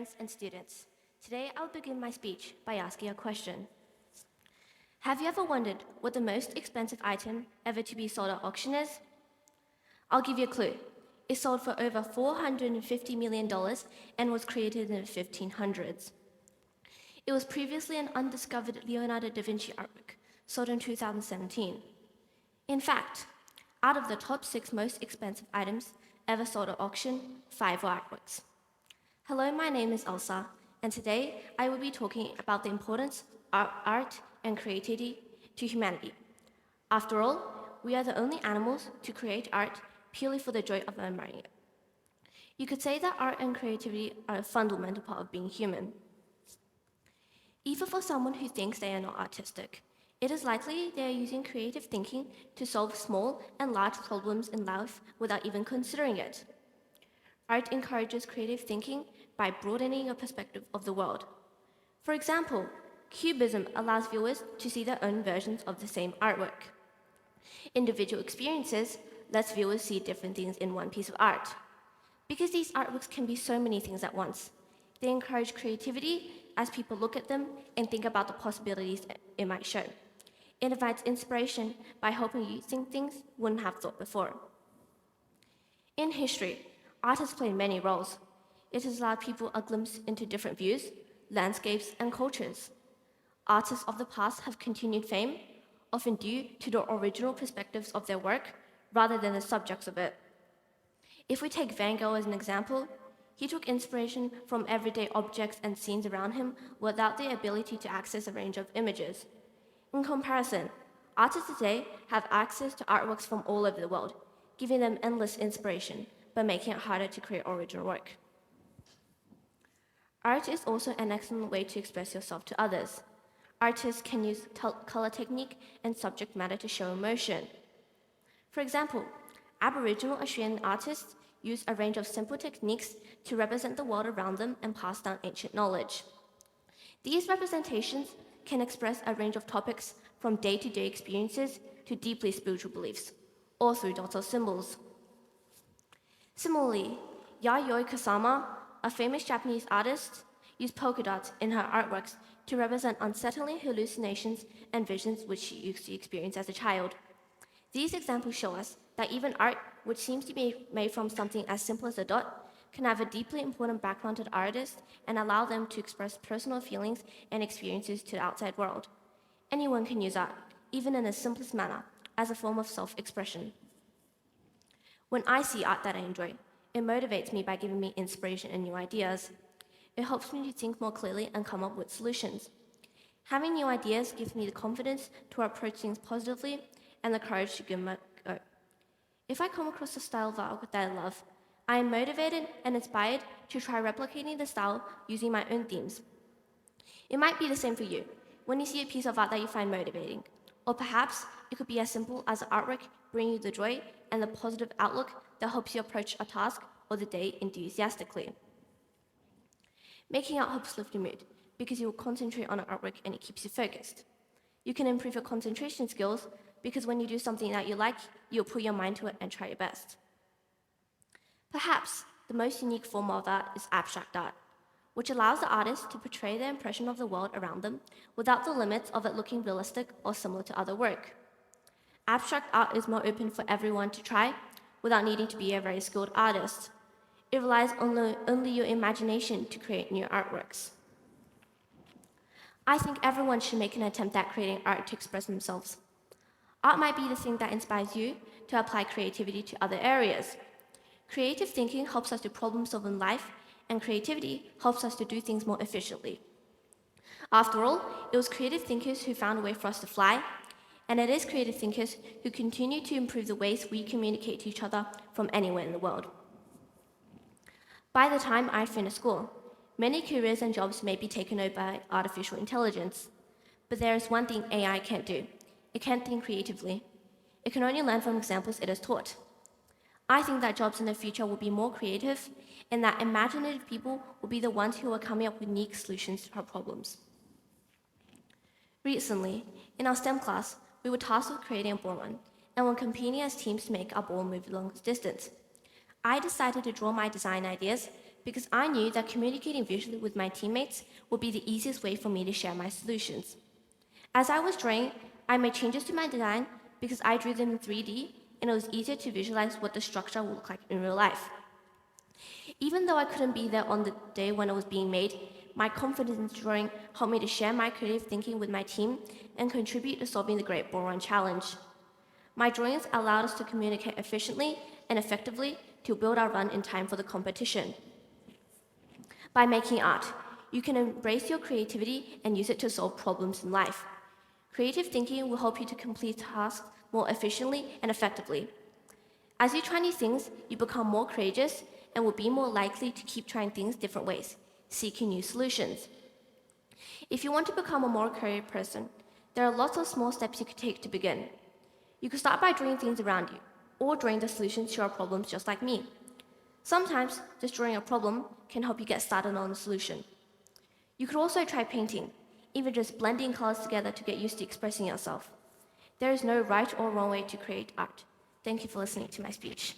friends and students. Today I'll begin my speech by asking a question. Have you ever wondered what the most expensive item ever to be sold at auction is? I'll give you a clue. It sold for over $450 million and was created in the 1500s. It was previously an undiscovered Leonardo da Vinci artwork, sold in 2017. In fact, out of the top 6 most expensive items ever sold at auction, 5 were artworks. Hello, my name is Elsa, and today I will be talking about the importance of art and creativity to humanity. After all, we are the only animals to create art purely for the joy of admiring it. You could say that art and creativity are a fundamental part of being human. Even for someone who thinks they are not artistic, it is likely they are using creative thinking to solve small and large problems in life without even considering it. Art encourages creative thinking by broadening your perspective of the world. For example, Cubism allows viewers to see their own versions of the same artwork. Individual experiences lets viewers see different things in one piece of art. Because these artworks can be so many things at once, they encourage creativity as people look at them and think about the possibilities it might show. It invites inspiration by helping you think things you wouldn't have thought before. In history, art has played many roles. It has allowed people a glimpse into different views, landscapes, and cultures. Artists of the past have continued fame, often due to the original perspectives of their work rather than the subjects of it. If we take Van Gogh as an example, he took inspiration from everyday objects and scenes around him without the ability to access a range of images. In comparison, artists today have access to artworks from all over the world, giving them endless inspiration, but making it harder to create original work. Art is also an excellent way to express yourself to others. Artists can use color technique and subject matter to show emotion. For example, Aboriginal Australian artists use a range of simple techniques to represent the world around them and pass down ancient knowledge. These representations can express a range of topics from day-to-day experiences to deeply spiritual beliefs, all through dots or symbols. Similarly, Yayoi Kusama, a famous Japanese artist, used polka dots in her artworks to represent unsettling hallucinations and visions which she used to experience as a child. These examples show us that even art, which seems to be made from something as simple as a dot, can have a deeply important background to the artist and allow them to express personal feelings and experiences to the outside world. Anyone can use art, even in the simplest manner, as a form of self-expression. When I see art that I enjoy, it motivates me by giving me inspiration and new ideas. It helps me to think more clearly and come up with solutions. Having new ideas gives me the confidence to approach things positively and the courage to give them a go. If I come across a style of art that I love, I am motivated and inspired to try replicating the style using my own themes. It might be the same for you when you see a piece of art that you find motivating, or perhaps it could be as simple as an artwork bringing you the joy and the positive outlook that helps you approach a task or the day enthusiastically. Making art helps lift your mood because you will concentrate on an artwork and it keeps you focused. You can improve your concentration skills because when you do something that you like, you'll put your mind to it and try your best. Perhaps the most unique form of art is abstract art, which allows the artist to portray their impression of the world around them without the limits of it looking realistic or similar to other work. Abstract art is more open for everyone to try without needing to be a very skilled artist. It relies on only your imagination to create new artworks. I think everyone should make an attempt at creating art to express themselves. Art might be the thing that inspires you to apply creativity to other areas. Creative thinking helps us to problem solve in life, and creativity helps us to do things more efficiently. After all, it was creative thinkers who found a way for us to fly, and it is creative thinkers who continue to improve the ways we communicate to each other from anywhere in the world. By the time I finish school, many careers and jobs may be taken over by artificial intelligence. But there is one thing AI can't do. It can't think creatively. It can only learn from examples it is taught. I think that jobs in the future will be more creative and that imaginative people will be the ones who are coming up with unique solutions to our problems. Recently, in our STEM class, we were tasked with creating a ball run and were competing as teams to make our ball move the longest distance. I decided to draw my design ideas because I knew that communicating visually with my teammates would be the easiest way for me to share my solutions. As I was drawing, I made changes to my design because I drew them in 3D and it was easier to visualize what the structure would look like in real life. Even though I couldn't be there on the day when it was being made, my confidence in drawing helped me to share my creative thinking with my team and contribute to solving the Great Bull Run Challenge. My drawings allowed us to communicate efficiently and effectively to build our run in time for the competition. By making art, you can embrace your creativity and use it to solve problems in life. Creative thinking will help you to complete tasks more efficiently and effectively. As you try new things, you become more courageous and will be more likely to keep trying things different ways, seeking new solutions. If you want to become a more creative person, there are lots of small steps you can take to begin. You can start by drawing things around you, or drawing the solutions to your problems just like me. Sometimes, just drawing a problem can help you get started on the solution. You could also try painting, even just blending colors together to get used to expressing yourself. There is no right or wrong way to create art. Thank you for listening to my speech.